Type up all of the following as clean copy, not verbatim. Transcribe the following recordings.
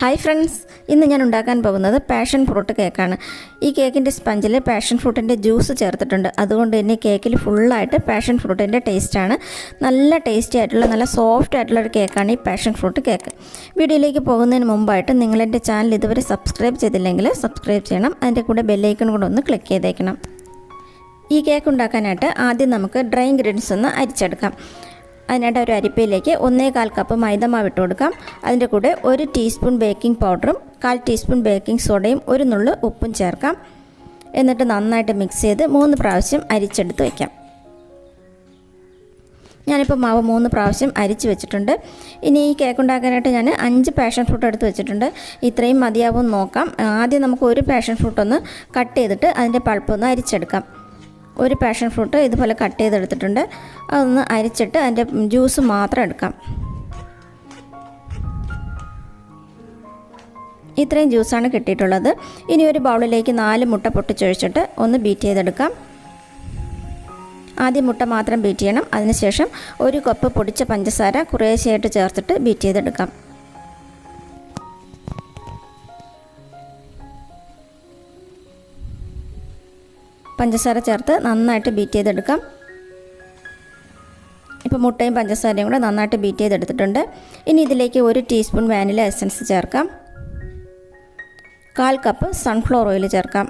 Hi friends, ഇന്ന് ഞാൻ ഉണ്ടാക്കാൻ പോകുന്നത് പാഷൻ ഫ്രൂട്ട് കേക്കാണ്. ഈ കേക്കിൻ്റെ സ്പഞ്ചിൽ പാഷൻ ഫ്രൂട്ടിൻ്റെ ജ്യൂസ് ചേർത്തിട്ടുണ്ട്. അതുകൊണ്ട് തന്നെ കേക്കിൽ ഫുള്ളായിട്ട് പാഷൻ ഫ്രൂട്ടിൻ്റെ ടേസ്റ്റാണ്. നല്ല ടേസ്റ്റി ആയിട്ടുള്ള നല്ല സോഫ്റ്റ് ആയിട്ടുള്ള ഒരു കേക്കാണ് ഈ പാഷൻ ഫ്രൂട്ട് കേക്ക്. വീഡിയോയിലേക്ക് പോകുന്നതിന് മുമ്പായിട്ട് നിങ്ങളെൻ്റെ ചാനൽ ഇതുവരെ സബ്സ്ക്രൈബ് ചെയ്തില്ലെങ്കിൽ സബ്സ്ക്രൈബ് ചെയ്യണം. അതിൻ്റെ കൂടെ ബെല്ലൈക്കൺ കൂടെ ഒന്ന് ക്ലിക്ക് ചെയ്തേക്കണം. ഈ കേക്ക് ഉണ്ടാക്കാനായിട്ട് ആദ്യം നമുക്ക് ഡ്രൈ ഇൻഗ്രീഡിയൻസ് ഒന്ന് അരിച്ചെടുക്കാം. അതിനായിട്ട് ഒരു അരിപ്പയിലേക്ക് 1/4 കപ്പ് മൈദമാവ് ഇട്ട് കൊടുക്കാം. അതിൻ്റെ കൂടെ 1 ടീസ്പൂൺ ബേക്കിംഗ് പൗഡറും 1/4 ടീസ്പൂൺ ബേക്കിംഗ് സോഡയും 1 നുള്ള് ഉപ്പും ചേർക്കാം. എന്നിട്ട് നന്നായിട്ട് മിക്സ് ചെയ്ത് 3 പ്രാവശ്യം അരിച്ചെടുത്ത് വയ്ക്കാം. ഞാനിപ്പോൾ മാവ് 3 പ്രാവശ്യം അരിച്ച് വെച്ചിട്ടുണ്ട്. ഇനി ഈ കേക്ക് ഉണ്ടാക്കാനായിട്ട് ഞാൻ 5 പാഷൻ ഫ്രൂട്ട് എടുത്ത് വെച്ചിട്ടുണ്ട്. ഇത്രയും മതിയാവും നോക്കാം. ആദ്യം നമുക്ക് ഒരു പാഷൻ ഫ്രൂട്ട് ഒന്ന് കട്ട് ചെയ്തിട്ട് അതിൻ്റെ പൾപ്പൊന്ന് അരിച്ചെടുക്കാം. ഒരു പാഷൻ ഫ്രൂട്ട് ഇതുപോലെ കട്ട് ചെയ്തെടുത്തിട്ടുണ്ട്. അതൊന്ന് അരിച്ചിട്ട് അതിൻ്റെ ജ്യൂസ് മാത്രം എടുക്കാം. ഇത്രയും ജ്യൂസാണ് കിട്ടിയിട്ടുള്ളത്. ഇനി ഒരു ബൗളിലേക്ക് 4 മുട്ട പൊട്ടിച്ചൊഴിച്ചിട്ട് ഒന്ന് ബീറ്റ് ചെയ്തെടുക്കാം. ആദ്യം മുട്ട മാത്രം ബീറ്റ് ചെയ്യണം. അതിനുശേഷം 1 കപ്പ് പൊടിച്ച പഞ്ചസാര കുറേശ്ശെയായിട്ട് ചേർത്തിട്ട് ബീറ്റ് ചെയ്തെടുക്കാം. പഞ്ചസാര ചേർത്ത് നന്നായിട്ട് ബീറ്റ് ചെയ്തെടുക്കാം. ഇപ്പോൾ മുട്ടയും പഞ്ചസാരയും കൂടെ നന്നായിട്ട് ബീറ്റ് ചെയ്തെടുത്തിട്ടുണ്ട്. ഇനി ഇതിലേക്ക് 1 ടീസ്പൂൺ വാനില എസൻസ് ചേർക്കാം. 1/4 കപ്പ് സൺഫ്ലവർ ഓയിൽ ചേർക്കാം.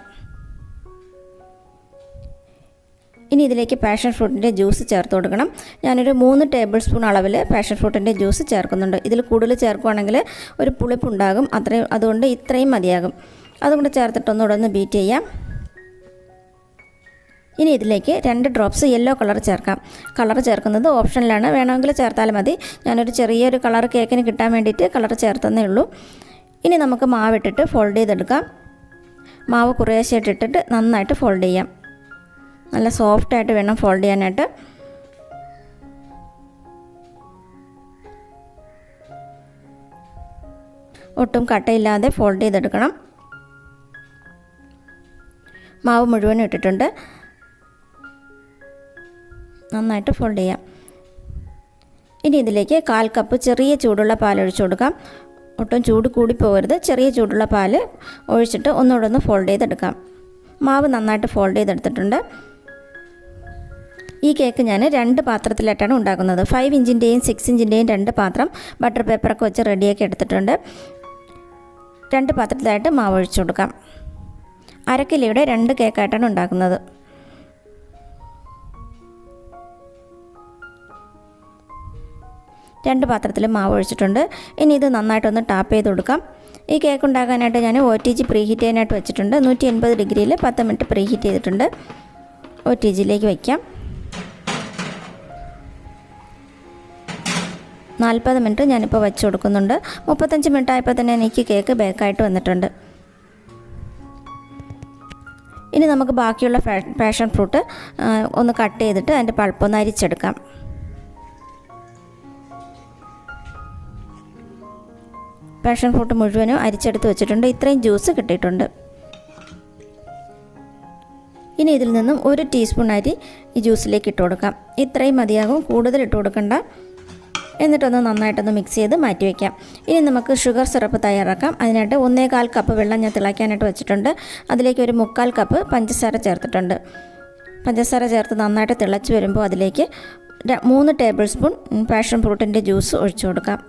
ഇനി ഇതിലേക്ക് പാഷൻ ഫ്രൂട്ടിൻ്റെ ജ്യൂസ് ചേർത്ത് കൊടുക്കണം. ഞാനൊരു 3 ടേബിൾ സ്പൂൺ അളവിൽ പാഷൻ ഫ്രൂട്ടിൻ്റെ ജ്യൂസ് ചേർക്കുന്നുണ്ട്. ഇതിൽ കൂടുതൽ ചേർക്കുകയാണെങ്കിൽ ഒരു പുളിപ്പുണ്ടാകും. അതുകൊണ്ട് ഇത്രയും മതിയാകും. അതുകൊണ്ട് ചേർത്തിട്ട് ഒന്നുകൂടെ ഒന്ന് ബീറ്റ് ചെയ്യാം. ഇനി ഇതിലേക്ക് 2 ഡ്രോപ്സ് യെല്ലോ കളർ ചേർക്കാം. കളർ ചേർക്കുന്നത് ഓപ്ഷനിലാണ്, വേണമെങ്കിൽ ചേർത്താലും മതി. ഞാനൊരു ചെറിയൊരു കളർ കേക്കിന് കിട്ടാൻ വേണ്ടിയിട്ട് കളർ ചേർത്തന്നേ ഉള്ളൂ. ഇനി നമുക്ക് മാവിട്ടിട്ട് ഫോൾഡ് ചെയ്തെടുക്കാം. മാവ് കുറേശ്ശായിട്ട് ഇട്ടിട്ട് നന്നായിട്ട് ഫോൾഡ് ചെയ്യാം. നല്ല സോഫ്റ്റായിട്ട് വേണം ഫോൾഡ് ചെയ്യാനായിട്ട്. ഒട്ടും കട്ടയില്ലാതെ ഫോൾഡ് ചെയ്തെടുക്കണം. മാവ് മുഴുവനും ഇട്ടിട്ടുണ്ട്. നന്നായിട്ട് ഫോൾഡ് ചെയ്യാം. ഇനി ഇതിലേക്ക് 1/4 കപ്പ് ചെറിയ ചൂടുള്ള പാൽ ഒഴിച്ചു കൊടുക്കാം. ഒട്ടും ചൂട് കൂടി പോകരുത്. ചെറിയ ചൂടുള്ള പാൽ ഒഴിച്ചിട്ട് ഒന്നുകൂടെ ഒന്ന് ഫോൾഡ് ചെയ്തെടുക്കാം. മാവ് നന്നായിട്ട് ഫോൾഡ് ചെയ്തെടുത്തിട്ടുണ്ട്. ഈ കേക്ക് ഞാൻ 2 പാത്രത്തിലായിട്ടാണ് ഉണ്ടാക്കുന്നത്. 5 ഇഞ്ചിൻ്റെയും 6 ഇഞ്ചിൻ്റെയും 2 പാത്രം ബട്ടർ പേപ്പറൊക്കെ വെച്ച് റെഡിയാക്കി എടുത്തിട്ടുണ്ട്. 2 പാത്രത്തിലായിട്ട് മാവ് ഒഴിച്ചു കൊടുക്കാം. 1/2 കിലോയുടെ 2 കേക്കായിട്ടാണ് ഉണ്ടാക്കുന്നത്. രണ്ട് പാത്രത്തിൽ മാവ് ഒഴിച്ചിട്ടുണ്ട്. ഇനി ഇത് നന്നായിട്ടൊന്ന് ടാപ്പ് ചെയ്ത് കൊടുക്കാം. ഈ കേക്ക് ഉണ്ടാക്കാനായിട്ട് ഞാൻ OTG പ്രീഹീറ്റ് ചെയ്യാനായിട്ട് വെച്ചിട്ടുണ്ട്. 180 ഡിഗ്രിയിൽ 10 മിനിറ്റ് പ്രീഹീറ്റ് ചെയ്തിട്ടുണ്ട്. OTGയിലേക്ക് വയ്ക്കാം. 40 മിനിറ്റ് ഞാനിപ്പോൾ വെച്ച് കൊടുക്കുന്നുണ്ട്. 35 മിനിറ്റ് ആയപ്പോൾ തന്നെ എനിക്ക് കേക്ക് ബേക്കായിട്ട് വന്നിട്ടുണ്ട്. ഇനി നമുക്ക് ബാക്കിയുള്ള പാഷൻ ഫ്രൂട്ട് ഒന്ന് കട്ട് ചെയ്തിട്ട് അതിൻ്റെ പൾപ്പൊന്ന് അരിച്ചെടുക്കാം. പാഷൻ ഫ്രൂട്ട് മുഴുവനും അരിച്ചെടുത്ത് വെച്ചിട്ടുണ്ട്. ഇത്രയും ജ്യൂസ് കിട്ടിയിട്ടുണ്ട്. ഇനി ഇതിൽ നിന്നും 1 ടീസ്പൂൺ അരി ഈ ജ്യൂസിലേക്ക് ഇട്ട് കൊടുക്കാം. ഇത്രയും മതിയാകും, കൂടുതൽ ഇട്ട് കൊടുക്കണ്ട. എന്നിട്ടൊന്ന് നന്നായിട്ടൊന്ന് മിക്സ് ചെയ്ത് മാറ്റി വയ്ക്കാം. ഇനി നമുക്ക് ഷുഗർ സിറപ്പ് തയ്യാറാക്കാം. അതിനായിട്ട് 1/4 കപ്പ് വെള്ളം ഞാൻ തിളയ്ക്കാനായിട്ട് വെച്ചിട്ടുണ്ട്. അതിലേക്ക് ഒരു 3/4 കപ്പ് പഞ്ചസാര ചേർത്തിട്ടുണ്ട്. പഞ്ചസാര ചേർത്ത് നന്നായിട്ട് തിളച്ച് വരുമ്പോൾ അതിലേക്ക് 3 ടേബിൾ സ്പൂൺ പാഷൻ ഫ്രൂട്ടിൻ്റെ ജ്യൂസ് ഒഴിച്ചു കൊടുക്കാം.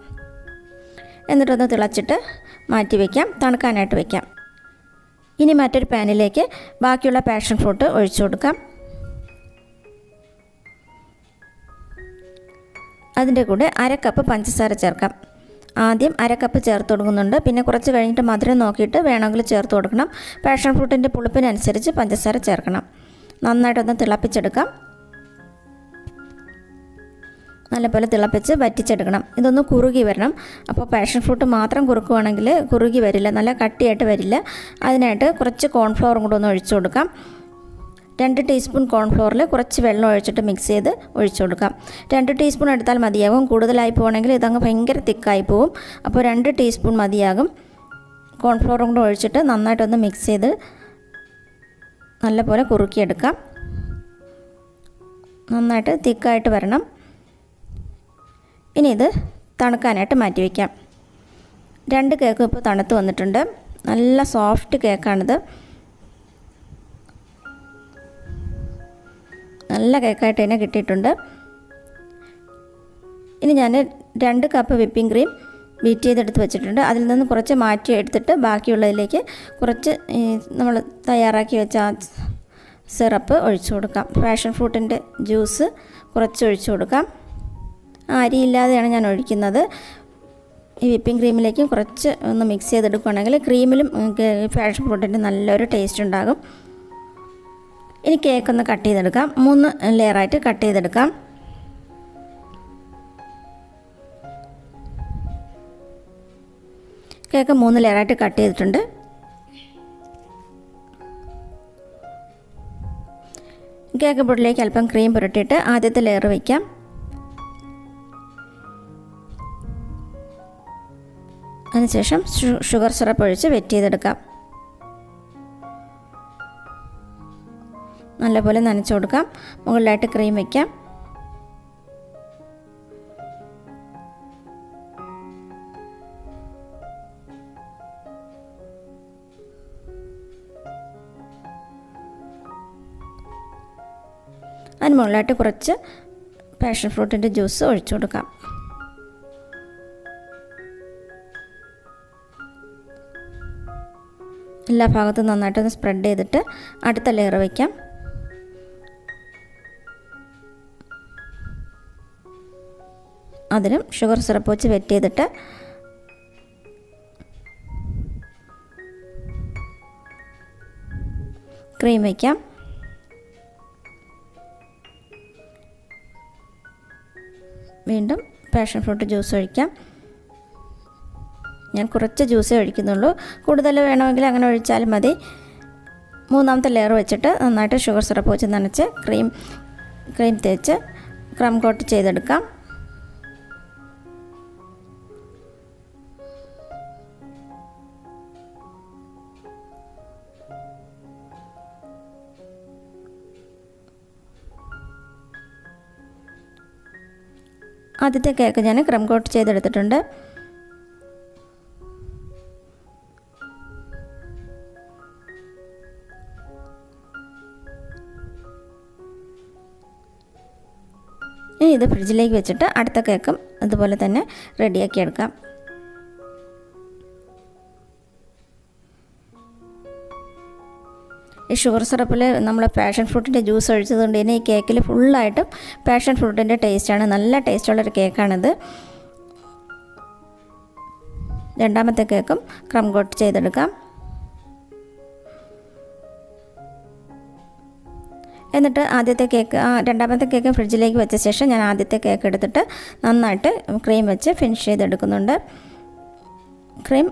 എന്നിട്ടൊന്ന് തിളച്ചിട്ട് മാറ്റി വയ്ക്കാം, തണുക്കാനായിട്ട് വയ്ക്കാം. ഇനി മറ്റൊരു പാനിലേക്ക് ബാക്കിയുള്ള പാഷൻ ഫ്രൂട്ട് ഒഴിച്ചു കൊടുക്കാം. അതിൻ്റെ കൂടെ 1/2 കപ്പ് പഞ്ചസാര ചേർക്കാം. ആദ്യം 1/2 കപ്പ് ചേർത്ത് കൊടുക്കുന്നുണ്ട്. പിന്നെ കുറച്ച് കഴിഞ്ഞിട്ട് മധുരം നോക്കിയിട്ട് വേണമെങ്കിൽ ചേർത്ത് കൊടുക്കണം. പാഷൻ ഫ്രൂട്ടിൻ്റെ പുളിപ്പിനനുസരിച്ച് പഞ്ചസാര ചേർക്കണം. നന്നായിട്ടൊന്ന് തിളപ്പിച്ചെടുക്കാം. നല്ലപോലെ തിളപ്പിച്ച് വറ്റിച്ചെടുക്കണം. ഇതൊന്ന് കുറുകി വരണം. അപ്പോൾ പാഷൻ ഫ്രൂട്ട് മാത്രം കുറുക്കുവാണെങ്കിൽ കുറുകി വരില്ല, നല്ല കട്ടിയായിട്ട് വരില്ല. അതിനായിട്ട് കുറച്ച് കോൺഫ്ലവറും കൂടെ ഒന്ന് ഒഴിച്ചു കൊടുക്കാം. 2 ടീസ്പൂൺ കോൺഫ്ലവറിൽ കുറച്ച് വെള്ളം ഒഴിച്ചിട്ട് മിക്സ് ചെയ്ത് ഒഴിച്ചു കൊടുക്കാം. 2 ടീസ്പൂൺ എടുത്താൽ മതിയാകും. കൂടുതലായി പോകണമെങ്കിൽ ഇതങ്ങ് ഭയങ്കര തിക്കായി പോവും. അപ്പോൾ 2 ടീസ്പൂൺ മതിയാകും. കോൺഫ്ലവറും കൂടെ ഒഴിച്ചിട്ട് നന്നായിട്ടൊന്ന് മിക്സ് ചെയ്ത് നല്ലപോലെ കുറുക്കിയെടുക്കാം. നന്നായിട്ട് തിക്കായിട്ട് വരണം. ഇനി ഇത് തണുക്കാനായിട്ട് മാറ്റി വയ്ക്കാം. 2 കേക്കും ഇപ്പോൾ തണുത്ത് വന്നിട്ടുണ്ട്. നല്ല സോഫ്റ്റ് കേക്കാണിത്. നല്ല കേക്കായിട്ട് തന്നെ കിട്ടിയിട്ടുണ്ട്. ഇനി ഞാൻ 2 കപ്പ് വിപ്പിംഗ് ക്രീം ബീറ്റ് ചെയ്തെടുത്ത് വെച്ചിട്ടുണ്ട്. അതിൽ നിന്ന് കുറച്ച് മാറ്റി എടുത്തിട്ട് ബാക്കിയുള്ളതിലേക്ക് കുറച്ച് നമ്മൾ തയ്യാറാക്കി വെച്ച സിറപ്പ് ഒഴിച്ചു കൊടുക്കാം. പാഷൻ ഫ്രൂട്ടിൻ്റെ ജ്യൂസ് കുറച്ച് ഒഴിച്ചു കൊടുക്കാം. അരിയില്ലാതെയാണ് ഞാൻ ഒഴിക്കുന്നത്. ഈ വിപ്പിംഗ് ക്രീമിലേക്കും കുറച്ച് ഒന്ന് മിക്സ് ചെയ്തെടുക്കുകയാണെങ്കിൽ ക്രീമിലും പാഷൻ ഫ്രൂട്ടിൻ്റെ നല്ലൊരു ടേസ്റ്റ് ഉണ്ടാകും. ഇനി കേക്ക് ഒന്ന് കട്ട് ചെയ്തെടുക്കാം. 3 ലെയറായിട്ട് കട്ട് ചെയ്തെടുക്കാം. കേക്ക് 3 ലെയറായിട്ട് കട്ട് ചെയ്തിട്ടുണ്ട്. കേക്ക് ബോർഡിലേക്ക് അല്പം ക്രീം പുരട്ടിയിട്ട് ആദ്യത്തെ ലെയർ വയ്ക്കാം. അതിനുശേഷം ഷുഗർ സിറപ്പ് ഒഴിച്ച് വെറ്റ് ചെയ്തെടുക്കാം. നല്ലപോലെ നനച്ചു കൊടുക്കാം. മുകളിലായിട്ട് ക്രീം വയ്ക്കാം. അതിന് മുകളിലായിട്ട് കുറച്ച് പാഷൻ ഫ്രൂട്ടിൻ്റെ ജ്യൂസ് ഒഴിച്ചു കൊടുക്കാം. എല്ലാ ഭാഗത്തും നന്നായിട്ടൊന്ന് സ്പ്രെഡ് ചെയ്തിട്ട് അടുത്ത ലെയർ വയ്ക്കാം. അതിലും ഷുഗർ സിറപ്പ് വെച്ച് വെറ്റ് ചെയ്തിട്ട് ക്രീം വയ്ക്കാം. വീണ്ടും പാഷൻ ഫ്രൂട്ട് ജ്യൂസ് ഒഴിക്കാം. ഞാൻ കുറച്ച് ജ്യൂസേ ഒഴിക്കുന്നുള്ളൂ. കൂടുതൽ വേണമെങ്കിൽ അങ്ങനെ ഒഴിച്ചാലും മതി. 3ാമത്തെ ലെയർ വെച്ചിട്ട് നന്നായിട്ട് ഷുഗർ സിറപ്പ് വെച്ച് നനച്ച് ക്രീം തേച്ച് ക്രം കോട്ട് ചെയ്തെടുക്കാം. ആദ്യത്തെ കേക്ക് ഞാൻ ക്രം കോട്ട് ചെയ്തെടുത്തിട്ടുണ്ട്. ഇനി ഇത് ഫ്രിഡ്ജിലേക്ക് വെച്ചിട്ട് അടുത്ത കേക്കും അതുപോലെ തന്നെ റെഡിയാക്കി എടുക്കാം. ഈ ഷുഗർ സിറപ്പിൽ നമ്മൾ പാഷൻ ഫ്രൂട്ടിൻ്റെ ജ്യൂസ് ഒഴിച്ചതുകൊണ്ട് തന്നെ ഈ കേക്കിൽ ഫുള്ളായിട്ടും പാഷൻ ഫ്രൂട്ടിൻ്റെ ടേസ്റ്റാണ്. നല്ല ടേസ്റ്റുള്ളൊരു കേക്കാണിത്. 2ാമത്തെ കേക്കും ക്രം കോട്ട് ചെയ്തെടുക്കാം. എന്നിട്ട് ആദ്യത്തെ കേക്ക് 2ാമത്തെ കേക്ക് ഫ്രിഡ്ജിലേക്ക് വെച്ച ശേഷം ഞാൻ ആദ്യത്തെ കേക്ക് എടുത്തിട്ട് നന്നായിട്ട് ക്രീം വെച്ച് ഫിനിഷ് ചെയ്തെടുക്കുന്നുണ്ട്. ക്രീം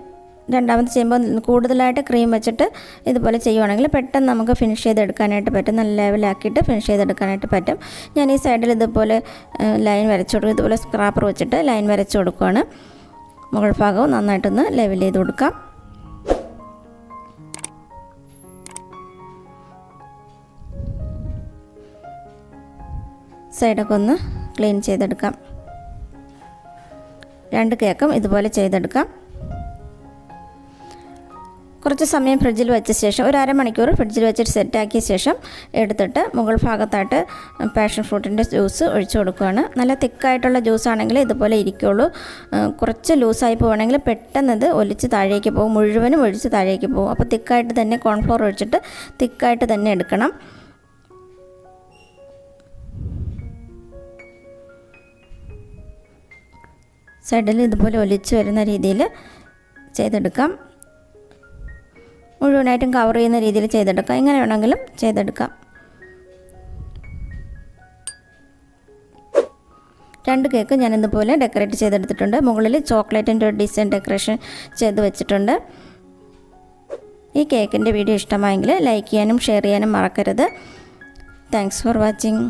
2ാമത് ചെയ്യുമ്പോൾ കൂടുതലായിട്ട് ക്രീം വെച്ചിട്ട് ഇതുപോലെ ചെയ്യുവാണെങ്കിൽ പെട്ടെന്ന് നമുക്ക് ഫിനിഷ് ചെയ്തെടുക്കാനായിട്ട് പറ്റും. നല്ല ലെവലാക്കിയിട്ട് ഫിനിഷ് ചെയ്തെടുക്കാനായിട്ട് പറ്റും. ഞാൻ ഈ സൈഡിൽ ഇതുപോലെ ലൈൻ വരച്ചു കൊടുക്കും. ഇതുപോലെ സ്ക്രാപ്പർ വെച്ചിട്ട് ലൈൻ വരച്ചു കൊടുക്കുകയാണ്. മുകൾ ഭാഗവും നന്നായിട്ടൊന്ന് ലെവൽ ചെയ്ത് കൊടുക്കാം. സൈഡൊക്കെ ഒന്ന് ക്ലീൻ ചെയ്തെടുക്കാം. 2 കേക്കും ഇതുപോലെ ചെയ്തെടുക്കാം. കുറച്ച് സമയം ഫ്രിഡ്ജിൽ വെച്ച ശേഷം ഒരു അരമണിക്കൂർ ഫ്രിഡ്ജിൽ വെച്ചിട്ട് സെറ്റാക്കിയ ശേഷം എടുത്തിട്ട് മുകൾ ഭാഗത്തായിട്ട് പാഷൻ ഫ്രൂട്ടിൻ്റെ ജ്യൂസ് ഒഴിച്ചു കൊടുക്കുകയാണ്. നല്ല തിക്കായിട്ടുള്ള ജ്യൂസാണെങ്കിൽ ഇതുപോലെ ഇരിക്കുകയുള്ളൂ. കുറച്ച് ലൂസായി പോവുകയാണെങ്കിൽ പെട്ടെന്ന് ഇത് ഒലിച്ച് താഴേക്ക് പോകും. മുഴുവനും ഒഴിച്ച് താഴേക്ക് പോകും. അപ്പോൾ തിക്കായിട്ട് തന്നെ കോൺഫ്ലോർ ഒഴിച്ചിട്ട് തിക്കായിട്ട് തന്നെ എടുക്കണം. സൈഡിൽ ഇതുപോലെ ഒലിച്ച് വരുന്ന രീതിയിൽ ചെയ്തെടുക്കാം. മുഴുവനായിട്ടും കവർ ചെയ്യുന്ന രീതിയിൽ ചെയ്തെടുക്കാം. എങ്ങനെ വേണമെങ്കിലും ചെയ്തെടുക്കാം. 2 കേക്ക് ഞാൻ ഇതുപോലെ ഡെക്കറേറ്റ് ചെയ്തെടുത്തിട്ടുണ്ട്. മുകളിൽ ചോക്ലേറ്റിൻ്റെ ഒരു ഡിസൈൻ ഡെക്കറേഷൻ ചെയ്ത് വെച്ചിട്ടുണ്ട്. ഈ കേക്കിൻ്റെ വീഡിയോ ഇഷ്ടമായെങ്കിൽ ലൈക്ക് ചെയ്യാനും ഷെയർ ചെയ്യാനും മറക്കരുത്. Thanks for watching.